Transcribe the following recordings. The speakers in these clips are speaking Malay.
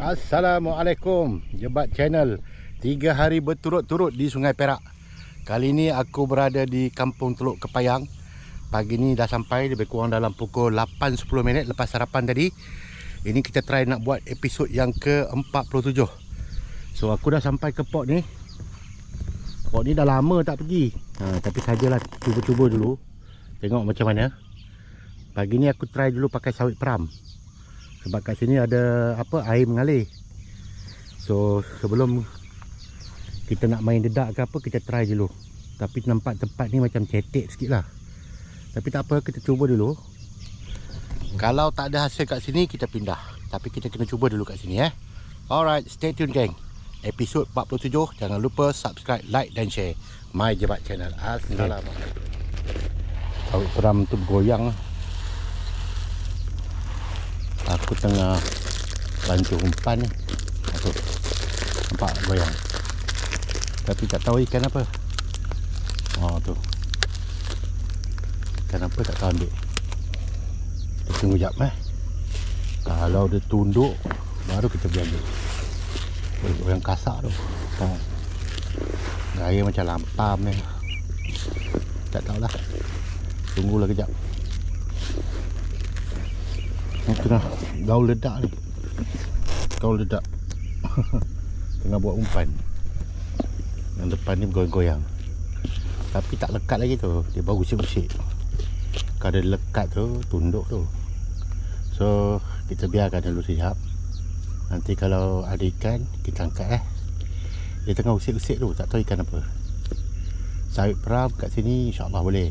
Assalamualaikum, Jebat Channel. 3 hari berturut-turut di Sungai Perak. Kali ini aku berada di Kampung Teluk Kepayang. Pagi ni dah sampai, lebih kurang dalam pukul 8-10 minit lepas sarapan tadi. Ini kita try nak buat episod yang ke-47. So aku dah sampai ke port ni. Port ni dah lama tak pergi, tapi sajalah cuba-cuba dulu, tengok macam mana. Pagi ni aku try dulu pakai sawit peram, sebab kat sini ada air mengalir. So sebelum kita nak main dedak ke apa, kita try dulu. Tapi nampak tempat ni macam cetek sikit lah. Tapi tak apa, kita cuba dulu. Kalau tak ada hasil kat sini, kita pindah. Tapi kita kena cuba dulu kat sini. Alright, stay tune geng. Episod 47. Jangan lupa subscribe, like dan share My Jebat Channel. Assalamualaikum. Sawit peram tu bergoyang. Aku tengah bantu umpan ni. Aku nampak goyang, tapi tak tahu ikan apa. Oh tu, ikan apa tak tahu ambil. Kita tunggu jap Kalau dia tunduk, baru kita pergi ambil. Goyang kasar tu. Gaya macam lampam ni. Tak tahulah. Tunggulah kejap. Tengah gaul ledak ni. Gaul ledak. Tengah buat umpan. Yang depan ni bergoyang-goyang, tapi tak lekat lagi tu. Dia baru usik-usik. Kalau dia lekat tu, tunduk tu. So kita biarkan dulu sekejap. Nanti kalau ada ikan, kita angkat Dia tengah usik-usik tu, tak tahu ikan apa. Sawit peram kat sini insyaAllah boleh.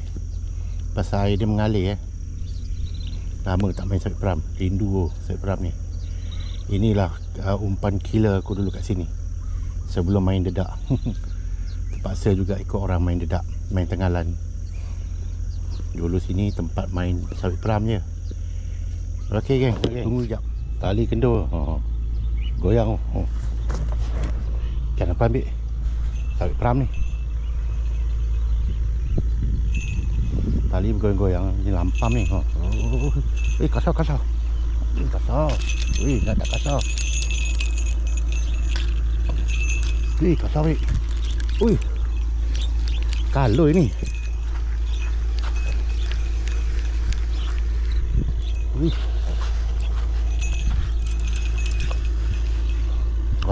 Pasal air dia mengalir Lama tak main sawit peram. Rindu sawit peram ni. Inilah umpan killer aku dulu kat sini sebelum main dedak. Terpaksa juga ikut orang main dedak, main tengalan. Dulu sini tempat main sawit peram je. Okey geng, tunggu sekejap. Tali kendur goyang. Ikan apa ambil? Sawit peram ni. Tali bergoyang-goyang. Ni lampam ni. Kasar. Kasar. Nak tak kasar. Kasar weh. Kaloi ni.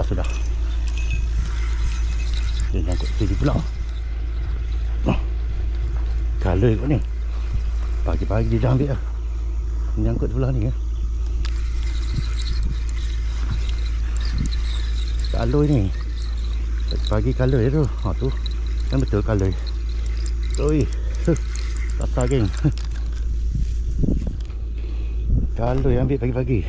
Sudah. Dia nyangkut sini pula. Kaloi kot ni. Pagi-pagi dia dah ambil lah. Nyangkut sebelah ni Kaloi ni. Pagi kaloi tu. Tu kan betul kaloi. Kasar geng. Kaloi ambil pagi-pagi.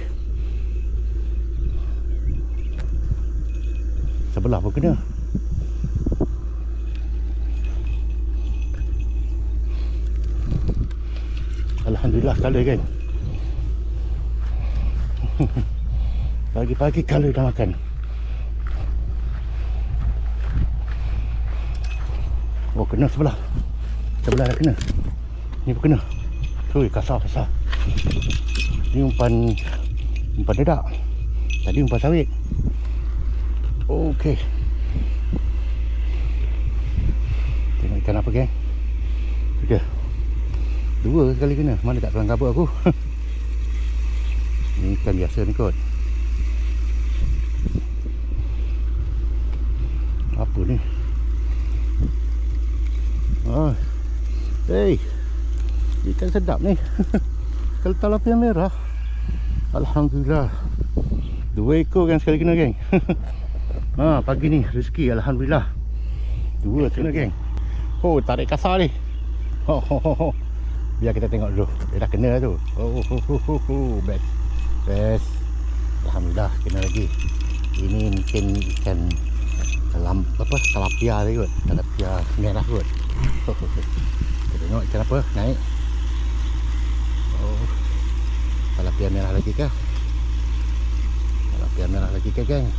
Sebelah pun kena. Alhamdulillah kaloi geng. Pagi-pagi kaloi dah makan. Oh kena sebelah. Sebelah dah kena. Ni pun kena. Kasar. Ni umpan dedak. Tadi umpan sawit. Okey. Tengok ikan apa geng. Okey. 2 kali kena. Mana tak kelang kabut aku. Ni ikan biasa ni kot. Apa ni? Ikan sedap ni. Kalau tilapia merah, alhamdulillah. 2 ekor kan sekali kena geng. Pagi ni rezeki alhamdulillah. 2 kena geng. Tarik kasar ni. Biar kita tengok dulu. Dia dah kena tu. Best. Alhamdulillah kena lagi. Ini mungkin ikan tilapia tadi kot. Tilapia merah kot. Kita tengok ikan apa naik. Tilapia merah lagi ke? Tilapia merah lagi ke geng?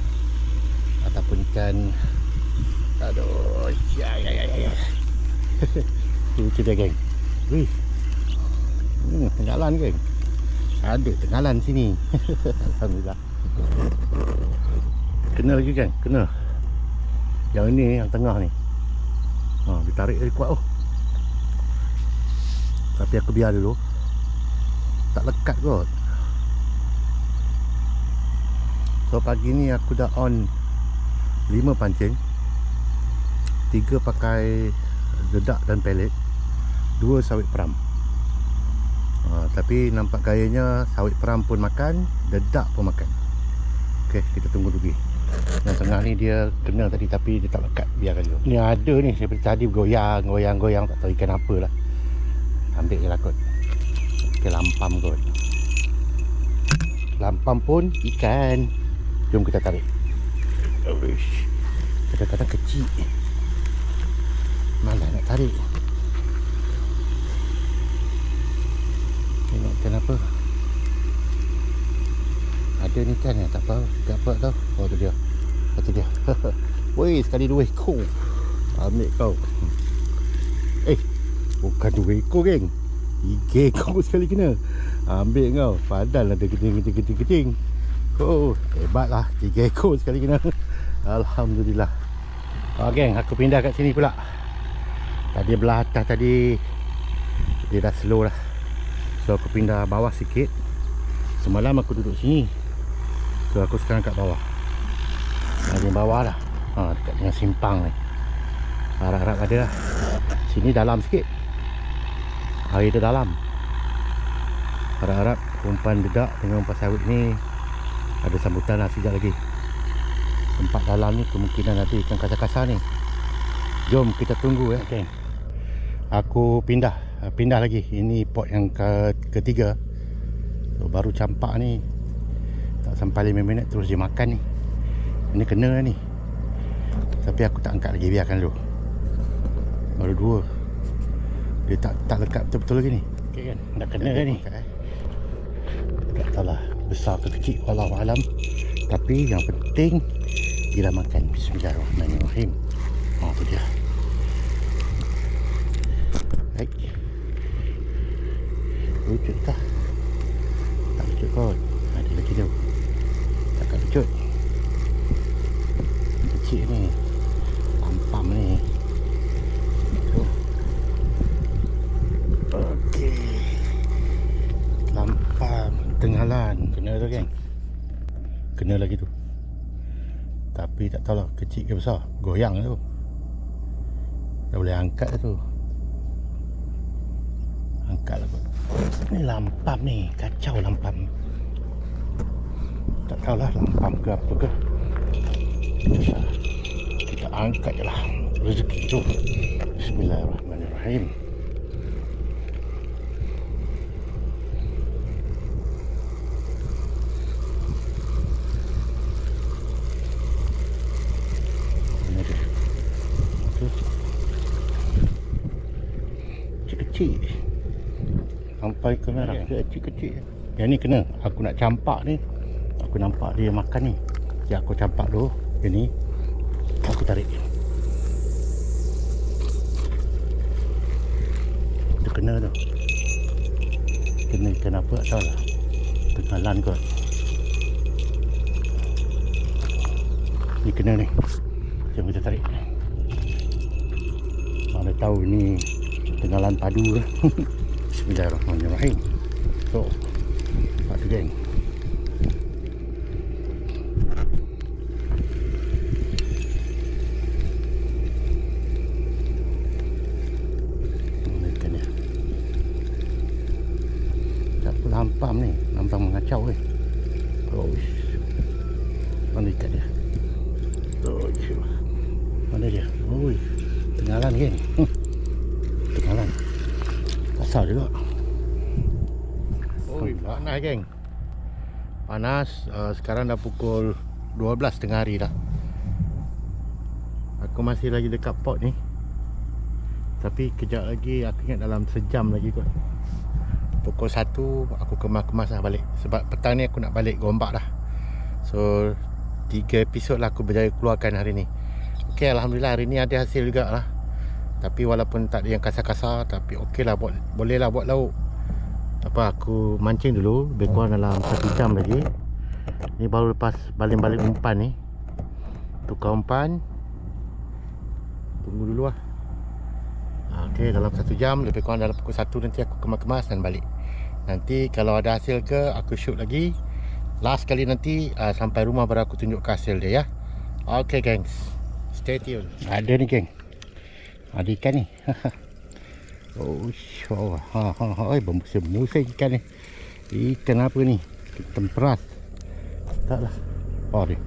Ataupun ikan. Aduh. Ya. Lucu dia geng. Tenggalan geng. Ada tenggalan sini. Alhamdulillah. Kena lagi kan? Kena. Yang ini, yang tengah ni. Ditarik dari kuat. Tapi aku biar dulu. Tak lekat kot. So pagi ni aku dah on 5 pancing, 3 pakai dedak dan pelet, 2 sawit peram. Tapi nampak gayanya sawit peram pun makan, dedak pun makan. Okey, kita tunggu dulu. Yang tengah ni dia kena tadi tapi dia tak lekat, biarkan dulu. Ni ada ni seperti tadi goyang, tak tahu ikan apa lah. Ambil je lah kot. Okey, lampam kot. Lampam pun ikan. Jom kita tarik. Kadang-kadang kecil. Malah nak tarik. Tengok ikan apa. Ada ni kan tak apa. Tak apa tau. Oh tu dia. Itu dia. Weh, sekali 2 ekor. Ambil kau. Bukan 2 ekor geng. 3 ekor sekali kena. Ambil kau. Padahal ada keting. Oh, hebatlah. 3 ekor sekali kena. Alhamdulillah. Geng, aku pindah kat sini pula. Tadi belah atas tadi dia dah slow dah. So aku pindah bawah sikit. Semalam aku duduk sini. So aku sekarang kat bawah. Di bawah lah. Dekat dengan simpang ni. Harap-harap ada lah. Sini dalam sikit. Air dia dalam. Harap-harap umpan dedak dengan umpan sawit ni ada sambutan lah sekejap lagi. Tempat dalam ni kemungkinan ada ikan kasar-kasar ni. Jom kita tunggu okay. Aku pindah lagi. Ini pot yang ketiga. So, baru campak ni. Tak sampai 5 minit terus dia makan ni. Ini kena ni. Tapi aku tak angkat lagi, biarkan dulu. Baru 2. Dia tak lekat betul-betul lagi ni. Okay kan? Dah kena ni. Tak tahulah besar ke kecil, wallahualam. Tapi yang penting dia dah makan. Bismillahirrahmanirrahim. Tu dia. Baik. Lucut kah? Tak lucut kot. Ada lagi tu. Takkan lucut. Kecil ni. Lampam ni. Okey. Lampam. Tenghalan. Kena tu geng. Kena lagi tu. Tapi tak tahulah kecil ke besar. Goyang tu. Dah boleh angkat tu. Angkat lah kot. Ni lampam ni. Kacau lampam. Tak tahulah lampam ke apa ke. Kita angkat je lah rezeki tu. Bismillahirrahmanirrahim. Kecil-kecil. Sampai ke merah. Kecil-kecil. Yang ni kena. Aku nak campak ni. Aku nampak dia makan ni. Jadi aku campak dulu. Yang ni aku tarik. Dia kena tu. Kena ikan apa tak tahu lah. Tenghalan kot. Ni kena ni. Jom kita tarik. Mana tahu ni tenghalan padu. Bismillahirrahmanirrahim. So, nampak tu geng. Lampam ni, lampam mengacau ni. Oh, mana ikan dia? Oh, mana dia? Oh, tenghalan geng. Tenghalan. Kasar juga. Oh, panas geng. Panas. Sekarang dah pukul 12 tengah hari dah. Aku masih lagi dekat pot ni. Tapi kejap lagi, aku ingat dalam sejam lagi kot. Pukul 1 aku kemas-kemas lah balik. Sebab petang ni aku nak balik Gombak dah. So 3 episod lah aku berjaya keluarkan hari ni. Ok, Alhamdulillah hari ni ada hasil juga lah. Tapi walaupun tak ada yang kasar-kasar, tapi ok lah, boleh lah buat lauk. Tak apa, aku mancing dulu. Lebih kurang dalam 1 jam lagi Ni baru lepas baling-baling umpan ni. Tukar umpan. Tunggu dulu lah. Okey, dalam 1 jam, lebih kurang dalam pukul 1 nanti aku kemas-kemas dan balik. Nanti kalau ada hasil ke, aku shoot lagi. Last kali nanti sampai rumah baru aku tunjuk hasil dia ya. Okey gengs, stay tune. Ada ni geng, ada ikan ni. Oh syok. Oi, bermusik ikan ni. Ikan apa ni? Temperas. Taklah. Oh ni,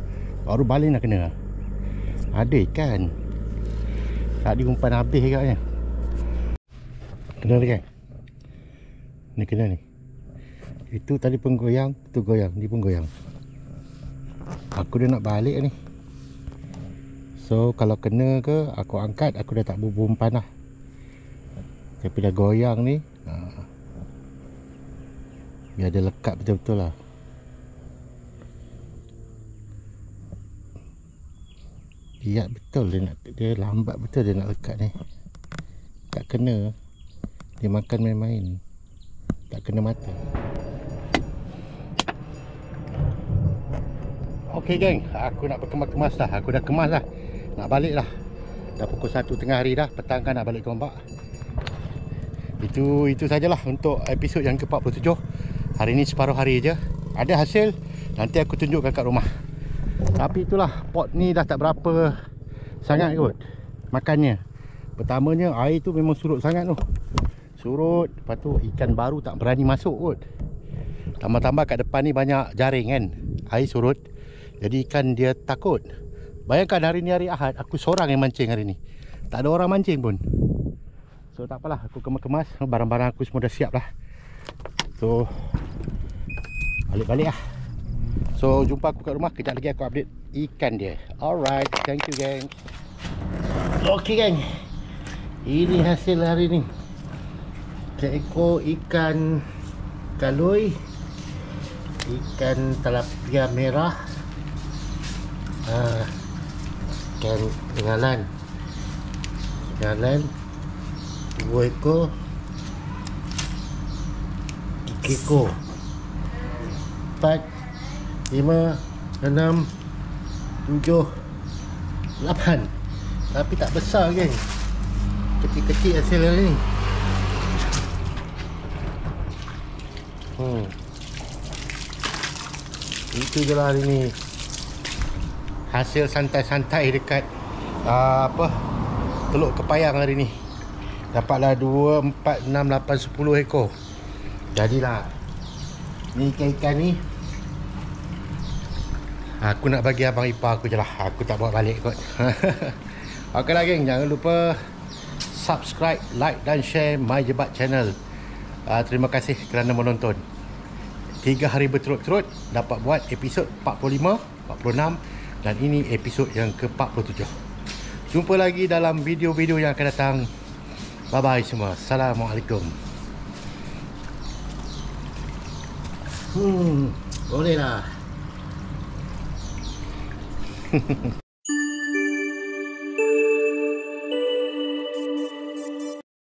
baru baling nak kena. Ada ikan. Tadi umpan habis agaknya. Kena lagi. Ni kena ni. Itu tadi pun goyang, tu goyang, ni pun goyang. Aku dah nak balik ni. So kalau kena ke, aku angkat, aku dah tak bubuh umpan lah. Tapi dah goyang ni, biar dia lekat betul-betul lah. Lihat betul dia lambat betul dia nak lekat ni. Tak kena. Dia makan main-main. Tak kena mata. Okey geng, aku nak berkemas-kemas dah. Aku dah kemas dah. Nak balik lah. Dah pukul 1 tengah hari dah. Petang kan nak balik ke Ombak. Itu sajalah untuk episod yang ke-47. Hari ni separuh hari je. Ada hasil, nanti aku tunjukkan kat rumah. Tapi itulah, pot ni dah tak berapa sangat kot makannya. Pertamanya air tu memang surut sangat tu. Surut, lepas tu ikan baru tak berani masuk kot. Tambah-tambah kat depan ni banyak jaring kan. Air surut, jadi ikan dia takut. Bayangkan hari ni hari Ahad, aku seorang yang mancing hari ni. Tak ada orang mancing pun. So tak apalah, aku kemas-kemas. Barang-barang aku semua dah siap lah. So balik-balik lah. So jumpa aku kat rumah. Kejap lagi aku update ikan dia. Alright, thank you geng. Okay geng, ini hasil hari ni. Seekor ikan kaloi, ikan tilapia merah, ikan ngalan, 2 ekor, 3 ekor, 4, 5, 6, 7, 8. Tapi tak besar geng. Kecil-kecil hasil hari ni. Itu je lah hari ni. Hasil santai-santai dekat Teluk Kepayang hari ni. Dapatlah 2, 4, 6, 8, 10 ekor. Jadilah ni ikan-ikan ni aku nak bagi abang ipar aku je lah. Aku tak bawa balik kot. Ok lah geng, jangan lupa subscribe, like dan share My Jebat channel. Terima kasih kerana menonton. 3 hari berturut-turut dapat buat episod 45, 46 dan ini episod yang ke-47. Jumpa lagi dalam video-video yang akan datang. Bye bye semua. Assalamualaikum. Boleh lah.